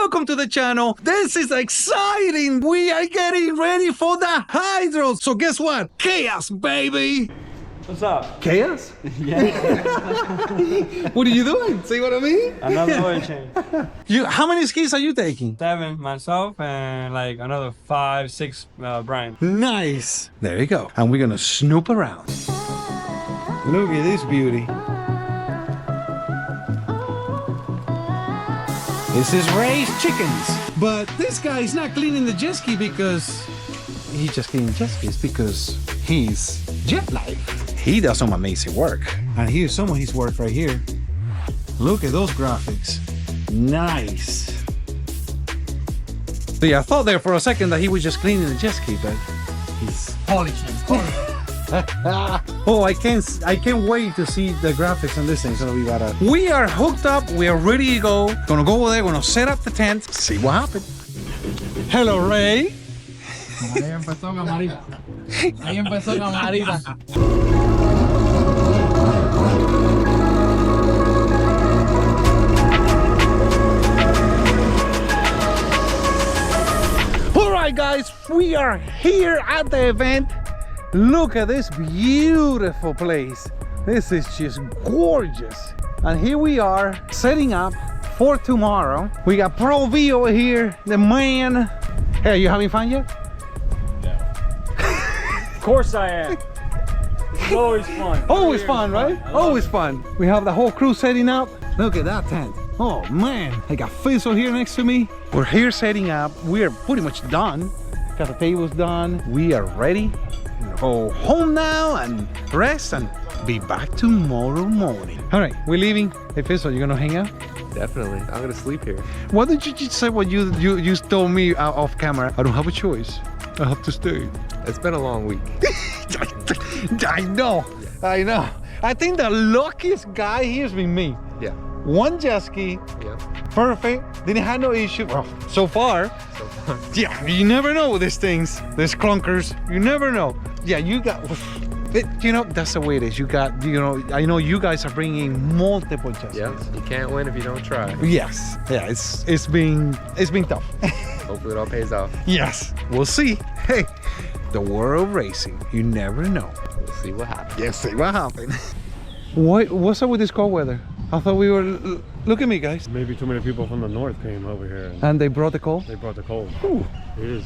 welcome to the channel. This is exciting. We are getting ready for the Hydros. So guess what? Chaos, baby. What's up? Chaos? Yeah. What are you doing? See what I mean? Another oil change. How many skis are you taking? 7 myself and like another 5, 6 Brian. Nice. There you go. And we're gonna snoop around. Look at this beauty. This is Ray's chickens. But this guy is not cleaning the jet ski because he's just cleaning jet skis, because he's Jetlife. He does some amazing work. And here's some of his work right here. Look at those graphics. Nice. So yeah, I thought there for a second that he was just cleaning the jet ski, but he's polishing. Oh, I can't wait to see the graphics on this thing. So we are hooked up, we are ready to go. Gonna go over there, gonna set up the tent, see what happens. Hello, Ray. Ahí empezó camarita. Ahí empezó camarita. All right, guys, we are here at the event. Look at this beautiful place. This is just gorgeous. And here we are setting up for tomorrow. We got Pro V over here, the man. Hey, are you having fun yet? Of course I am. It's always fun. Always fun, right? Always fun. We have the whole crew setting up. Look at that tent. Oh man, I got Fizzle here next to me. We're here setting up. We are pretty much done. Got the tables done. We are ready. Go home now and rest and be back tomorrow morning. All right, we're leaving. Hey Fizzle, you gonna hang out? Definitely. I'm gonna sleep here. What did you just say? What you told me off camera? I don't have a choice. I have to stay. It's been a long week. I know. I know. I think the luckiest guy here has been me. Yeah. One jet ski. Yeah. Perfect. Didn't have no issue. Well, so far. So far. Yeah, you never know with these things. There's clunkers. You never know. Yeah, you got. You know, that's the way it is. You got. You know, I know you guys are bringing multiple jet skis. Yeah. You can't win if you don't try. Yes. Yeah. It's been tough. Hopefully it all pays off. Yes. We'll see. Hey, the world of racing. You never know. We'll see what happens. Yeah. See what happens. What's up with this cold weather? I thought we were. Look at me, guys. Maybe too many people from the north came over here. And they brought the cold? They brought the cold. Ooh. It is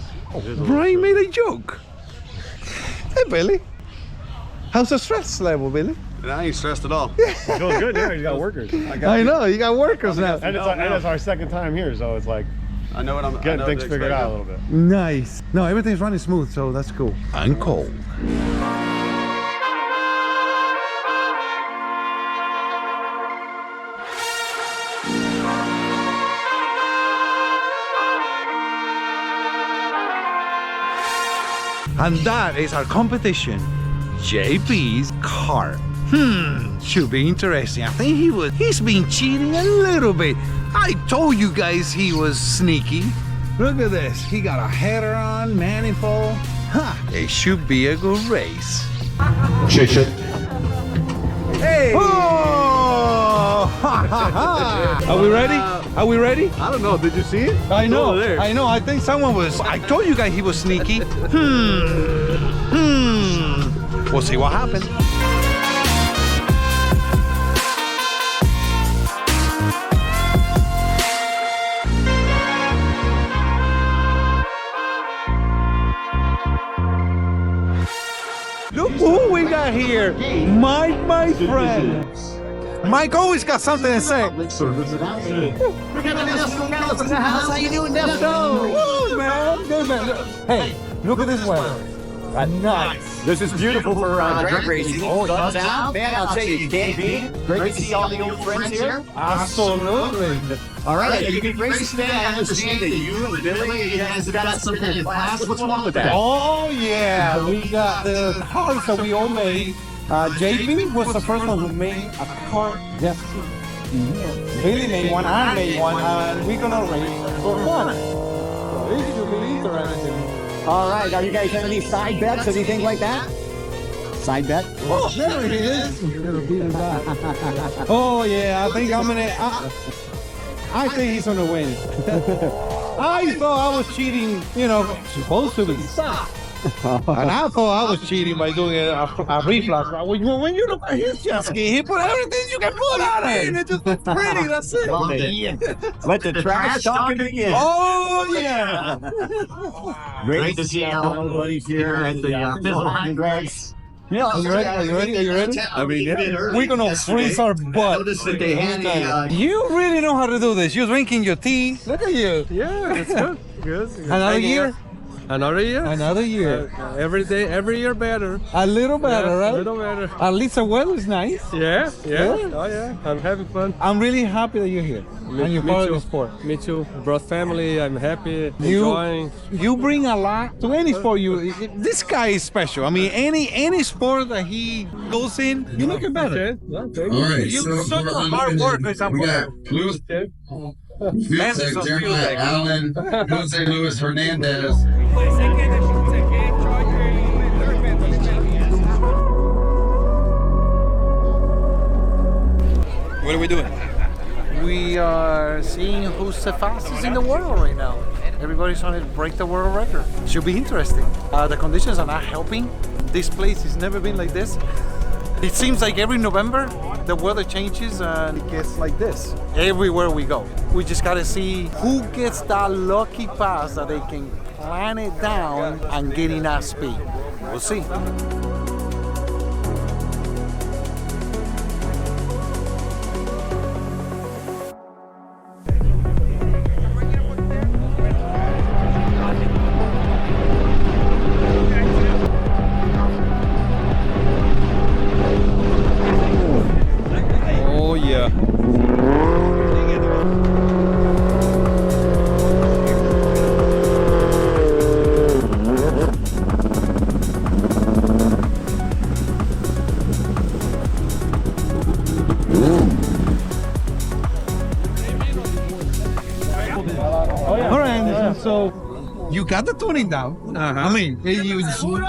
Brian made a joke. Hey, Billy. How's the stress level, Billy? I ain't stressed at all. It feels good now. You got workers. I know, you got workers now. And it's our second time here, so it's like I know what I'm getting things figured out a little bit. Nice. No, everything's running smooth, so that's cool. I'm cold. And that is our competition, JP's kart. Should be interesting. I think he's been cheating a little bit. I told you guys he was sneaky. Look at this, he got a header on, manifold. It should be a good race. Shit. Hey! Oh! Are we ready? Are we ready? I don't know. Did you see it? I know. Over there. I know. I think someone was. I told you guys he was sneaky. We'll see what happens. Look who we got here. Mike, my friend. Mike always got something to say. We got the Calas in the house. How you doing, Defto? Good man. Good man. Hey, look at this weather. Nice. This is beautiful for drag racing. Oh, thumbs out. Man, I'll tell you can't beat it. Great to see all the old friends here. Absolutely. All right, you big racing fan. I understand that you and Billy, you guys have got some kind of class. What's wrong with that? Oh, yeah. We got the cars that we all made. JP was the first one who made a car jet ski. Billy made one, I made one, and we're gonna race for fun. If you believe or anything. All right, are you guys having any side bets, anything like that? Side bet? Oh, there it is. Oh, yeah, I think I'm gonna. I think he's gonna win. I thought I was cheating, you know, supposed to be. And I thought I was cheating by doing a reflux. When you look at his jet ski, he put everything you can put on it. And it just looks pretty, that's it. Let the trash talk again. Oh, yeah. Great to see everybody here at the Fizzle Racing Presented. Yeah, Are you ready? Are you ready? I mean, We're gonna freeze our butt. Notice that they had You really know how to do this. You're drinking your tea. Look at you. Yeah, it's good. Good. Another year? Another year? Another year. Every day, every year better. A little better, Yeah, right? A little better. At least the weather's nice. Yeah, yeah. Yeah. Oh yeah, I'm having fun. I'm really happy that you're here. And you're part of the sport. Me too. Brought family. I'm happy. You- Enjoying. You bring a lot to any sport. This guy is special. I mean, any sport that he goes in, you make it better. Okay. Yeah, thank All you. right, You so such for a hard work, we got Lewis, FuelTech, Jeremiah Allen, Jose Luis Hernandez. What are we doing? We are seeing who's the fastest in the world right now. Everybody's trying to break the world record. Should be interesting. The conditions are not helping. This place has never been like this. It seems like every November the weather changes and it gets like this everywhere we go. We just gotta see who gets that lucky pass that they can plan it down and get enough speed. We'll see. Oh yeah. All right, so you got the tuning down. I mean, you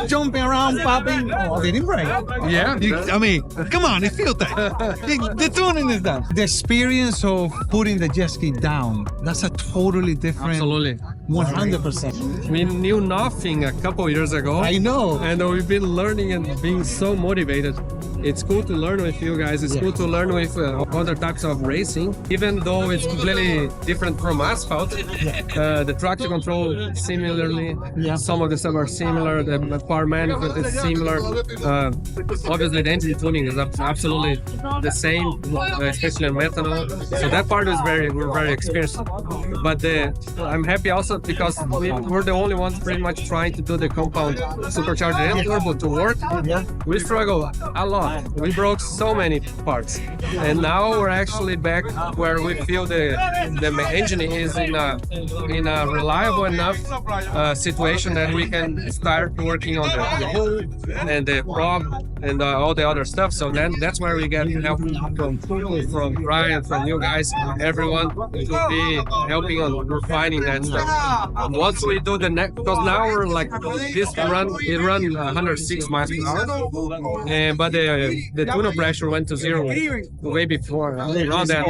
jumping around, popping. Oh, they didn't break. Yeah. I mean, come on, it's FuelTech. The tuning is done. The experience of putting the jet ski down, that's a totally different. Absolutely. 100%. We knew nothing a couple years ago. I know. And we've been learning and being so motivated. It's cool to learn with you guys. It's cool to learn with other types of racing. Even though it's completely different from asphalt, the traction control similarly. Some of the stuff are similar. The power management is similar. Obviously, the engine tuning is absolutely the same, especially in methanol. So that part is we're very experienced. But I'm happy also because we're the only ones pretty much trying to do the compound supercharged and turbo to work. We struggle a lot. We broke so many parts, and now we're actually back where we feel the engine is in a reliable enough situation that we can start working on the hull and the prop and all the other stuff. So then that's where we get help from Brian, from you guys, everyone will be helping on refining that stuff. Once we do the next, because now we're like this run, it run 106 miles per hour, but the tune-up pressure went to zero way before around that.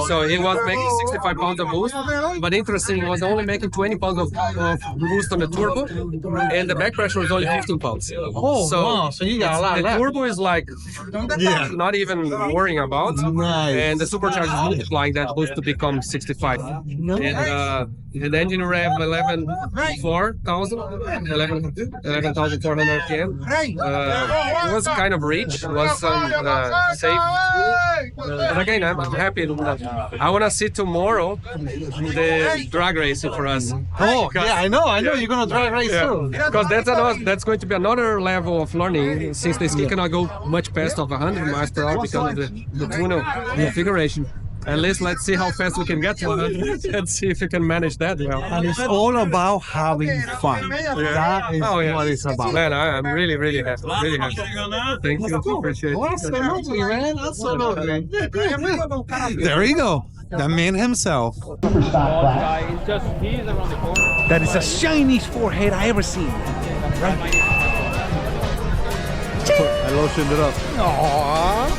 So it was making 65 pounds of boost, but interesting, it was only making 20 pounds of boost on the turbo, and the back pressure was only 15 pounds. Oh, so, wow. So you got a lot the left. turbo is like not even worrying about, and the supercharger is multiplying that boost to become 65. And the engine rev 11,400 km. It was kind of rich. It was safe. But again, I'm happy. I want to see tomorrow the drag racing for us. Oh, yeah, I know. You're gonna drag race too. Because that's going to be another level of learning, since the ski cannot go much past of 100 miles per hour because of the tunnel configuration. At least let's see how fast we can get to 100 and see if we can manage that well. And it's all about having fun. That is what it's about. Man, I'm really, really happy. Really happy. Thank you. Appreciate it. Absolutely, man. Absolutely. There you go. The man himself. That is the shiniest forehead I ever seen. Right. I lotioned it up. Aww.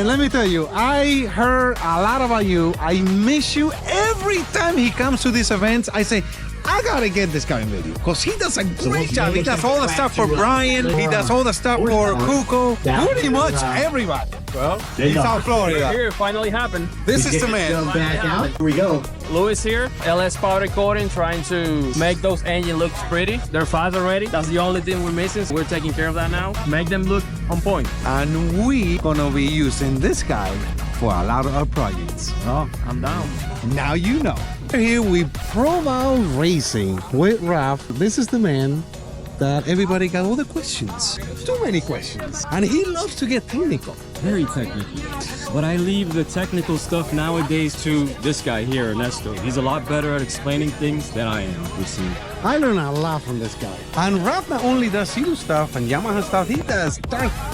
let me tell you, I heard a lot about you. I miss you. Every time he comes to these events, I say, I gotta get this guy in video because he does a great job. He does all the stuff for Brian. He does all the stuff for Cuco. Pretty much everybody. Well, he's South Florida. Here, it finally happened. This is the man. Back out. Here we go. Louis here, LS powder coating, trying to make those engines look pretty. They're fast already. That's the only thing we're missing. So we're taking care of that now. Make them look on point. And we gonna be using this guy for a lot of our projects. Oh, I'm down. Now you know. Here we Promo Racing with Raf. This is the man that everybody got all the questions. Too many questions. And he loves to get technical. Very technical. But I leave the technical stuff nowadays to this guy here, Ernesto. He's a lot better at explaining things than I am, you see. I learn a lot from this guy. And Raf not only does Zero stuff and Yamaha stuff, he does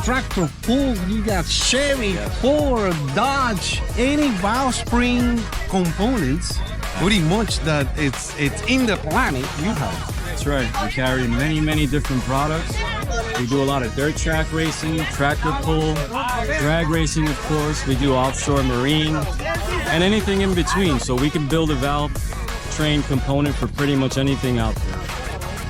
tractor pull. You got Chevy, Ford, Dodge, any valve spring components. Pretty much that it's in the planet you have. That's right. We carry many, many different products. We do a lot of dirt track racing, tractor pull, drag racing, of course. We do offshore marine and anything in between. So we can build a valve train component for pretty much anything out there.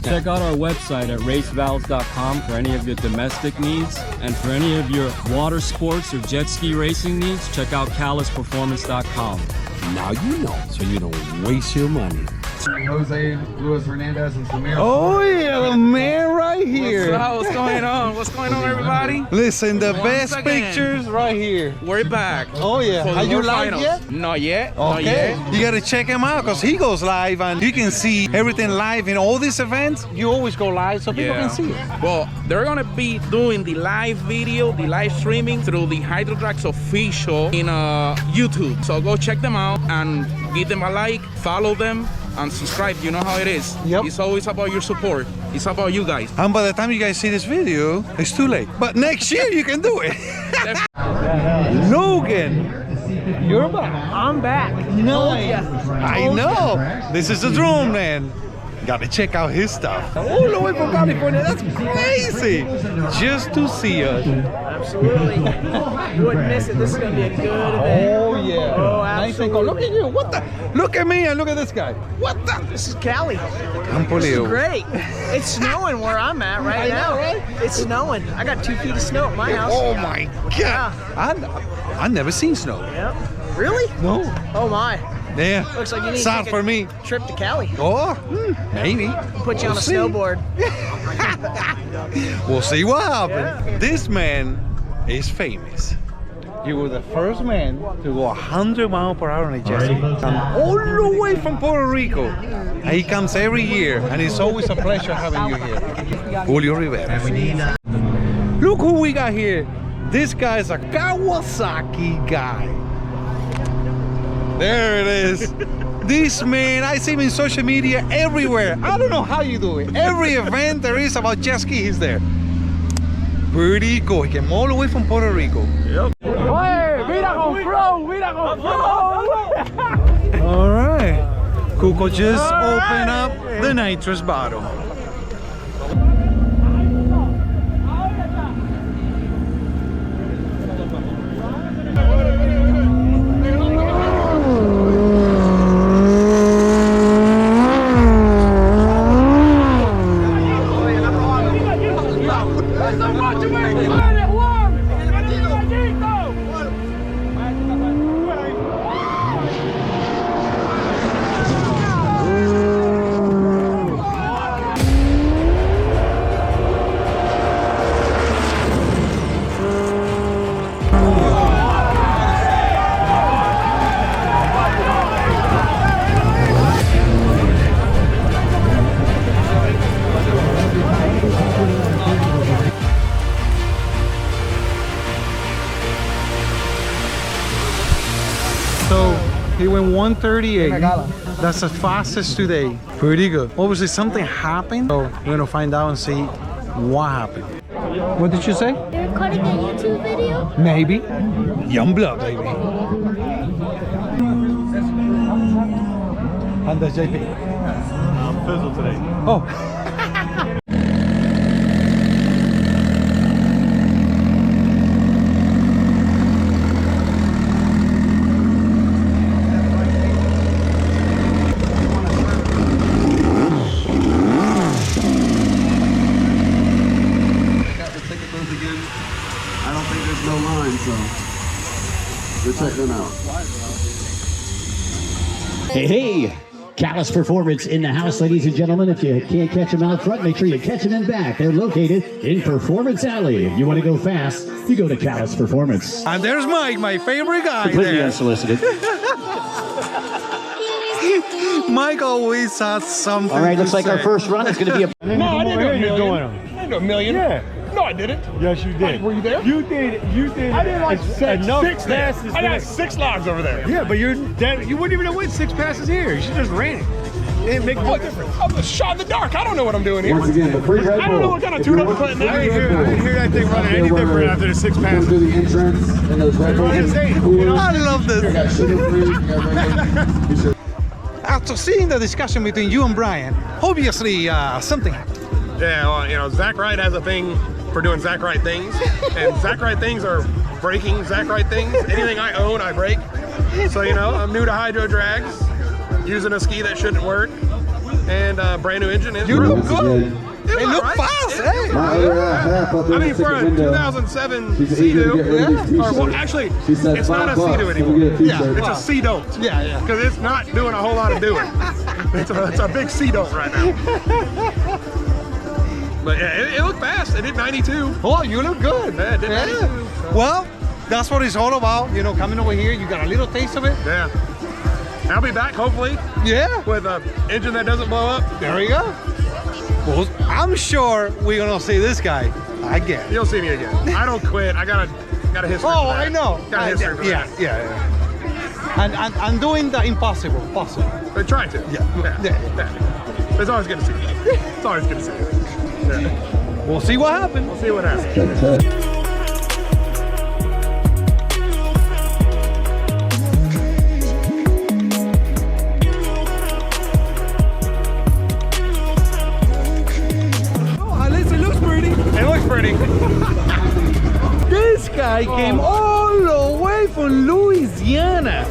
Check out our website at racevalves.com for any of your domestic needs. And for any of your water sports or jet ski racing needs, check out calasperformance.com. Now you know, so you don't waste your money. Jose, Luis Hernandez, and Samir. Oh yeah, the man right here. What's going on? What's going on, everybody? Listen, the best again, pictures right here. We're back. Oh yeah. Are you live finals. yet? Not yet. Okay. Not yet. You gotta check him out because he goes live and you can see everything live in all these events. You always go live so people can see it. Well, they're gonna be doing the live video, the live streaming through the HydroDrags official in YouTube. So go check them out and give them a like, follow them, and subscribe. You know how it is. Yep. It's always about your support. It's about you guys. And by the time you guys see this video, it's too late. But next year you can do it. Logan, you're back. I'm back. Nice. I know. This is the drone man. Gotta check out his stuff. All the way from California. That's crazy. Just to see us. Absolutely. You wouldn't miss it. This is gonna be a good event. Oh yeah. Oh, Nice and cool. Look at you. What the? Look at me and look at this guy. What the? This is Cali. Unbelievable. Great. It's snowing where I'm at right now. Right? It's snowing. I got 2 feet of snow at my house. Oh my God. I've never seen snow. Yep. Really? No. Oh my. Yeah. Looks like you need Sad to for take me. a trip to Cali. Oh, maybe. Put you on a We'll see. snowboard. We'll see what happens. Yeah. This man is famous. You were the first man to go 100 miles per hour on a jet ski. All the way from Puerto Rico. And he comes every year, and it's always a pleasure having you here. Julio Rivera. Look who we got here. This guy is a Kawasaki guy. There it is. This man, I see him in social media everywhere. I don't know how you do it. Every event there is about jet ski, he's there. Pretty cool. He came all the way from Puerto Rico. Yep. All right. Cuco just opened up the nitrous bottle. He went 138. That's the fastest today. Pretty good. Obviously something happened, so we're gonna find out and see what happened. What did you say? You're recording a YouTube video? Maybe. Young blood, baby. And the JP. Fizzle today. Oh. I don't think there's no line, so go check them out. Hey, hey! Calas Performance in the house, ladies and gentlemen. If you can't catch them out front, make sure you catch them in back. They're located in Performance Alley. If you want to go fast, you go to Calas Performance. And there's Mike, my favorite guy. Completely unsolicited. Mike always has something. All right, looks to like our say. first run is going to be a... No, I didn't do a million. I didn't do a million. Yeah. No, I didn't. Yes, you did. Were you there? You did. You did. I did like six passes. I got 6 logs over there. Yeah, but you wouldn't even have went 6 passes here. You should just ran it. It didn't make no difference. I'm a shot in the dark. I don't know what I'm doing here. Once again, the free Red Bull. I don't know what kind of tune-up I'm putting there. I didn't hear that thing running any different after the 6 passes. Go to the entrance and those Red Bulls. I love this. You got sugar-free, you got regular. After seeing the discussion between you and Brian, obviously something happened. Yeah, well, you know, Zack Wright has a thing for doing Zack Wright things, and Zack Wright things are breaking Zack Wright things. Anything I own, I break. So, you know, I'm new to HydroDrags, using a ski that shouldn't work, and a brand new engine. You look good. They look fast, hey! I mean, for a 2007 Sea-Doo, well, actually, it's not a Sea-Doo anymore. Yeah, it's a Sea-Dote. Yeah. Because it's not doing a whole lot of doing. It's a big Sea-Dote right now. But yeah, it looked fast. It did 92. Oh, you look good. Yeah, it did 92. So. Well, that's what it's all about. You know, coming over here, you got a little taste of it. Yeah. I'll be back, hopefully. Yeah. With an engine that doesn't blow up. There you go. Well, I'm sure we're gonna see this guy again. You'll see me again. I don't quit. I got a history. Oh, for that. I know. Got a history for that. Yeah. And I'm doing the impossible possible. I try to. Yeah. It's always good to see you. It's always good to see you. Yeah. We'll see what happens. We'll see what happens. This guy came all the way from Louisiana.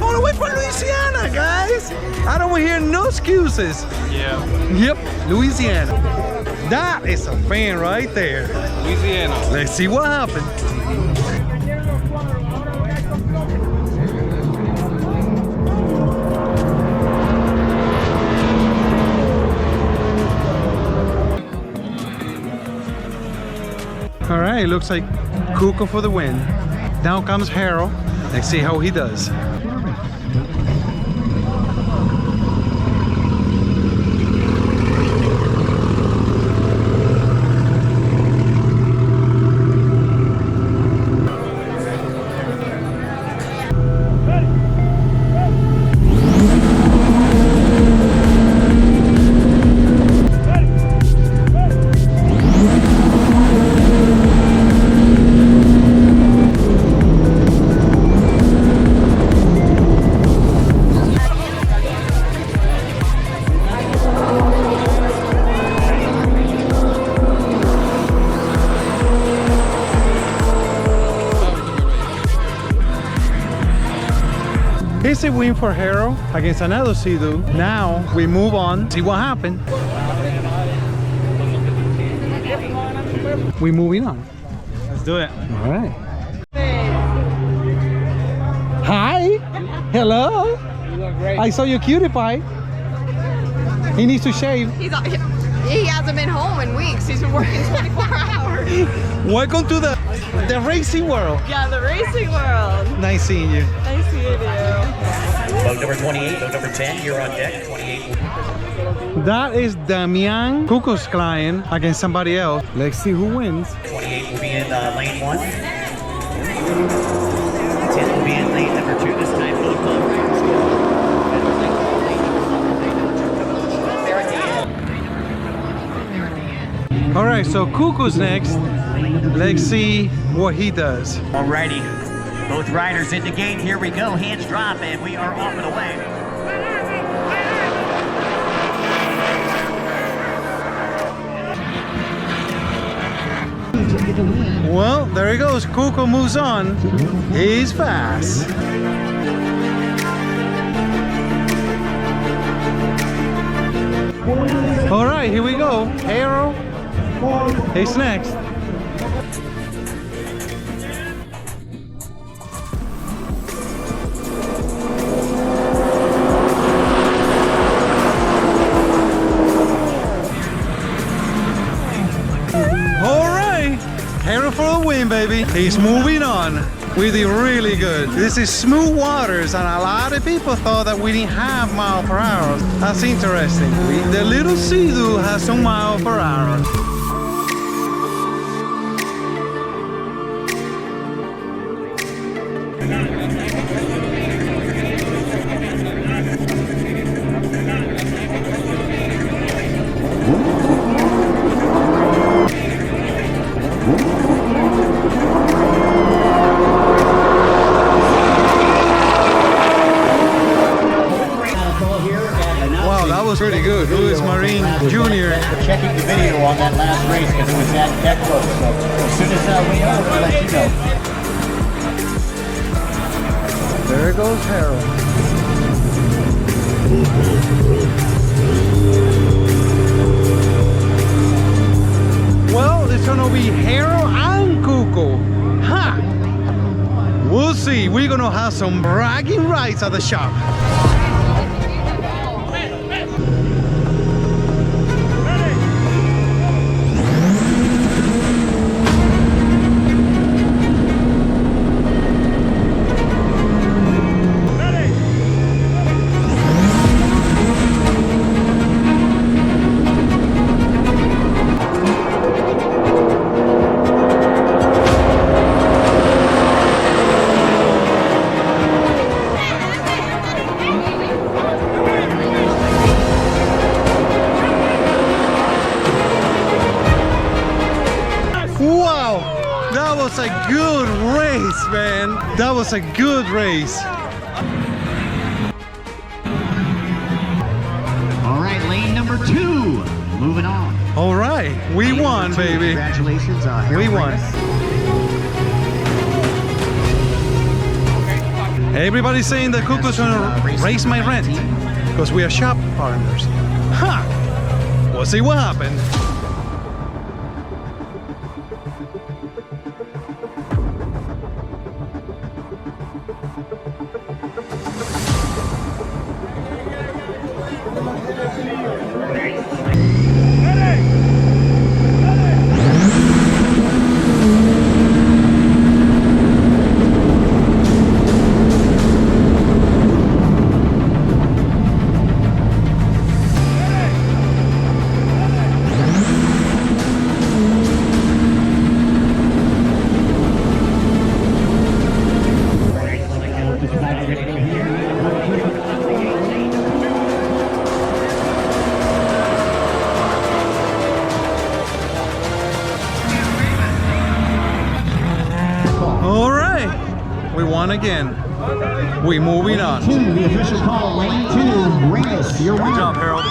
All the way from Louisiana, guys. I don't hear no excuses. Yeah. Yep, Louisiana. That is a fan right there. Louisiana. Let's see what happens. All right, looks like Cuco for the win. Down comes Harold. Let's see how he does. It's a win for Harold against another Sea-Doo. Now we move on, see what happened. We're moving on. Let's do it. All right. Hi. Hello. You look great. I saw your cutie pie. He needs to shave. He hasn't been home in weeks. He's been working 24 hours. Welcome to the racing world. Yeah, the racing world. Nice seeing you. Nice seeing you. Boat number 28, boat number 10, you're on deck. 28. That is Damian Cuco's client against somebody else. Let's see who wins. 28 will be in lane 1. 10 will be in lane number 2 this time. All right, so Cuco's next. Let's see what he does. Alrighty, both riders in the gate. Here we go. Hands drop, and we are off and away. Well, there he goes. Cuco moves on. He's fast. All right, here we go. Harold is next. baby. He's moving on. We did really good. This is smooth waters, and a lot of people thought that we didn't have mile per hour. That's interesting. The little Sea-Doo has some mile per hour. Pretty good. Louis Marine Jr. We're checking the video on that last race because it was that close. So as soon as we know, we'll let you know. There goes Harold. Well, it's gonna be Harold and Cuco. Ha! We'll see. We're gonna have some bragging rights at the shop. That was a good race. All right, lane number 2. Moving on. All right, we won, baby. Congratulations, we won. Everybody's saying that Cuco's gonna raise my rent because we are shop partners. Ha! We'll see what happens. Again, we moving on. The official call, lane 2, Ramos, you're Good job, Harold.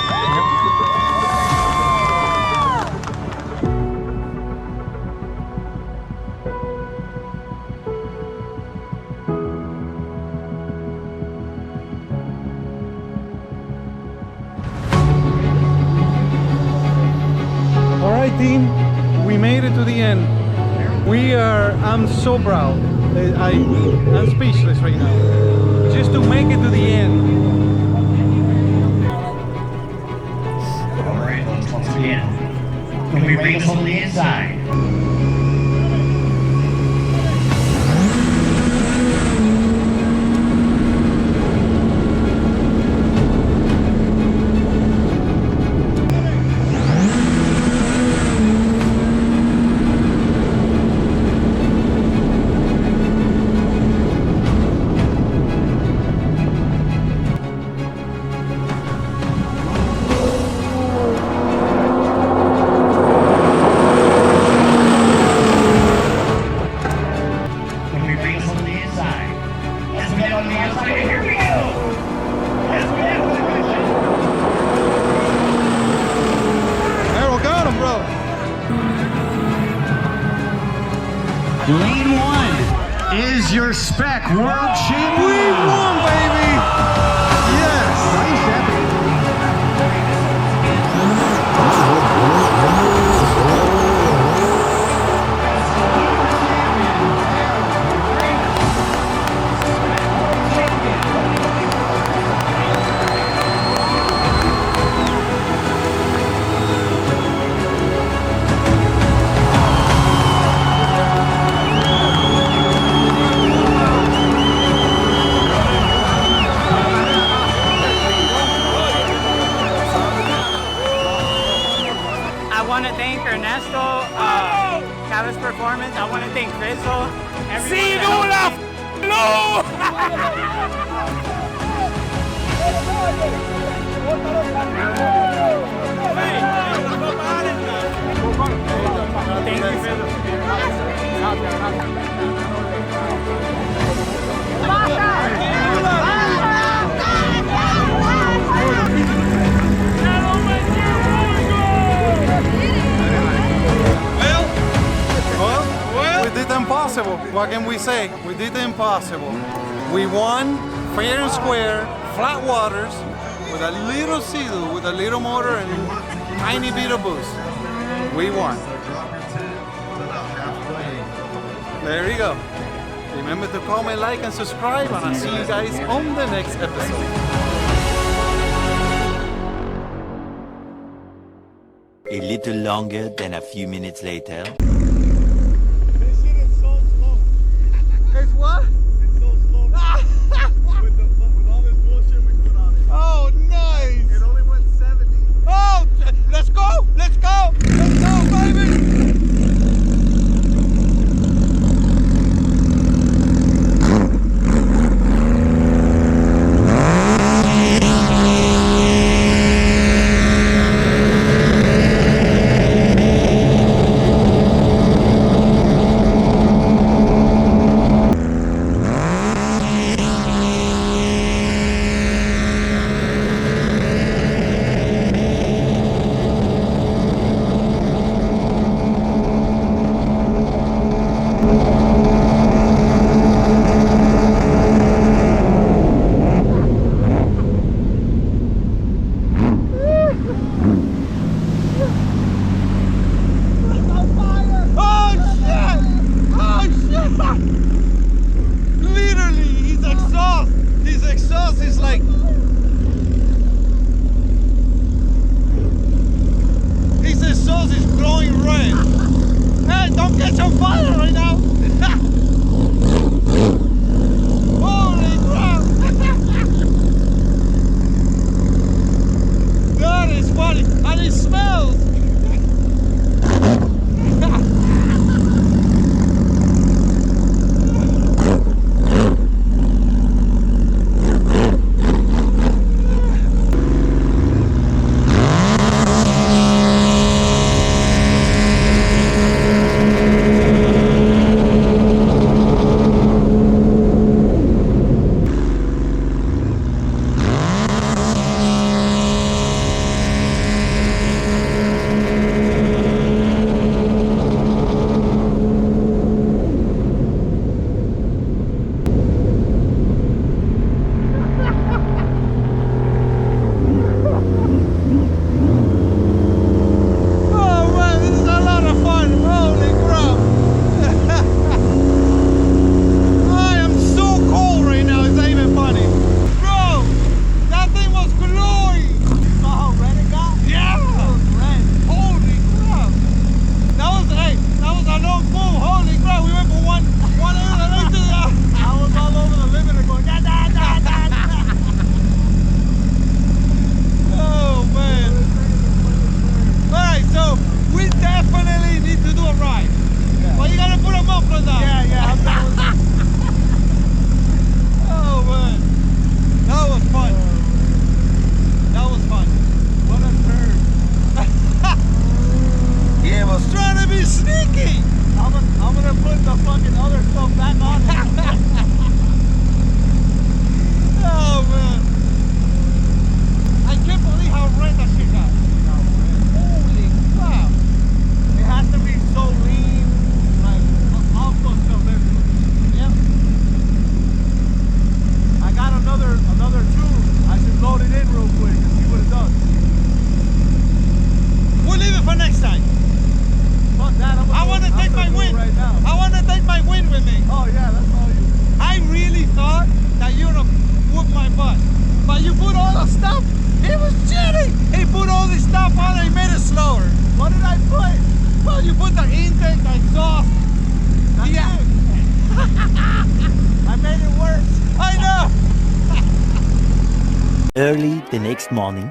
All right, team, we made it to the end. I'm so proud. I'm speechless right now. Just to make it to the end. All right, once again, can we race on the inside? Lane 1 is your Spec World Champion. We won, baby! Yes! ¡Sidula! ¡No! Well, we did the impossible. What can we say? We did the impossible. We won fair and square, flat waters, with a little Sea-Doo, with a little motor and tiny bit of boost. We won. There you go. Remember to comment, like, and subscribe, and I'll see you guys on the next episode. A little longer than a few minutes later. It's what? It's so slow. with all this bullshit we put on it. Oh, nice! It only went 70. Oh, let's go! Let's go! Let's go, baby! Early the next morning.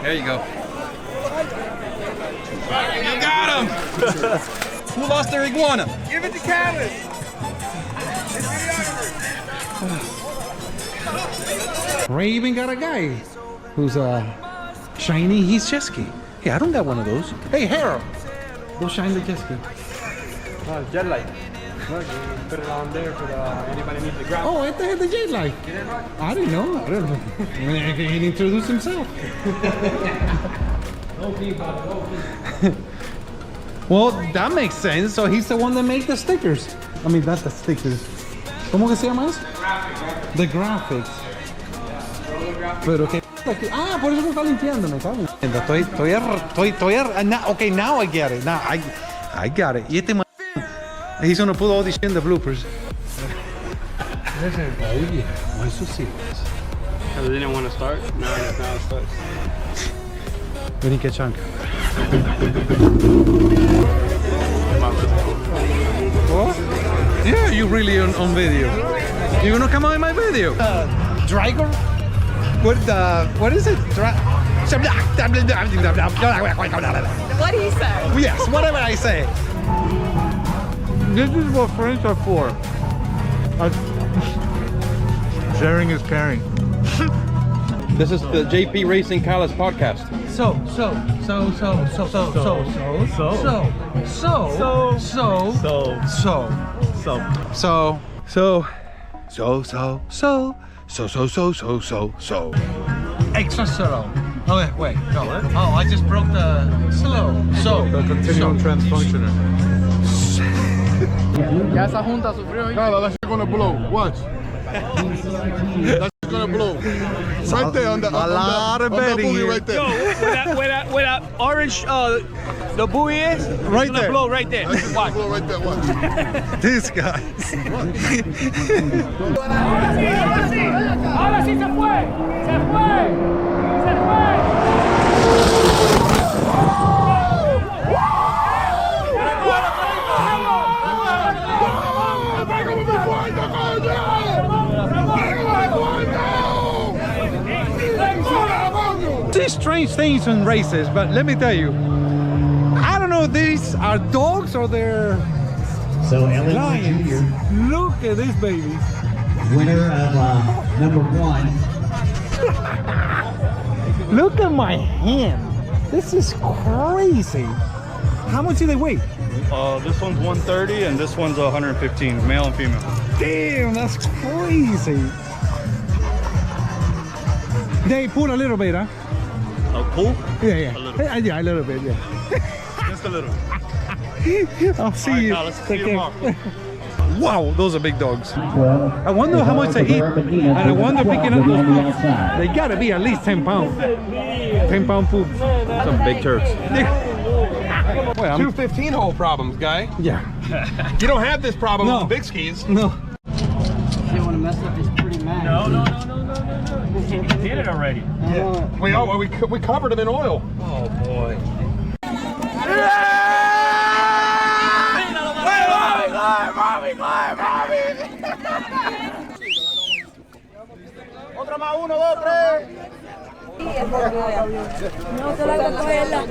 There you go. You got him! Who lost their iguana? Give it to Calas. Ray even got a guy who's shiny his jet ski. Hey, I don't got one of those. Hey, Harold, go shine the jet ski. Jetlife. Look, you put it on there for anybody needs to grab. Oh, the Jetlife. I didn't know. He introduced himself. Well, that makes sense. So he's the one that made the stickers. I mean, not the stickers. ¿Cómo que se llama eso? The graphics. Pero que... Ah, por eso me está limpiando, me cago. Okay, now I get it. Now I got it. Y este man, he's gonna put all this shit in the bloopers. Oye, why so serious? Because they didn't want to start. Now it starts. Vení que chunk. What? Yeah, you really on video. You gonna come on in my video? Dragon? What is it? What he said. Yes, whatever I say. This is what friends are for. Sharing is caring. This is the JP Racing Calas podcast. So. Extra slow. Oh, wait, no. Oh, I just broke the slow. The continuum transfunctioner. Ya esa junta sufrió. Carla, that's gonna blow. Watch. That's gonna blow. Right there on the lot of betting here. Right there. Yo, where that orange the buoy is, right it's gonna there. blow right there. Watch. Blow right there. Watch. This guy. Ahora sí se fue. Se fue. These strange things in races, but let me tell you, I don't know if these are dogs or they're lions. Look at these babies. Winner of number 1. Look at my hand. This is crazy. How much do they weigh? This one's 130 and this one's 115, male and female. Damn, that's crazy. They pull a little bit, huh? Pull? Yeah. A little bit. Yeah, a little bit, yeah. Just a little. I'll see you. Let's see you tomorrow. Wow, those are big dogs. I wonder how much they eat. And I wonder picking up those poops. They gotta be at least 10 pounds. 10 pound poops. Some big turds. Well, 2 15-hole problems, guy. Yeah. You don't have this problem No. with big skis. No. They want to mess up this pretty man. No. He did it already. Yeah. We covered him in oil. Oh boy. Otra más, 1, 2, 3. No se la hagan cogerla.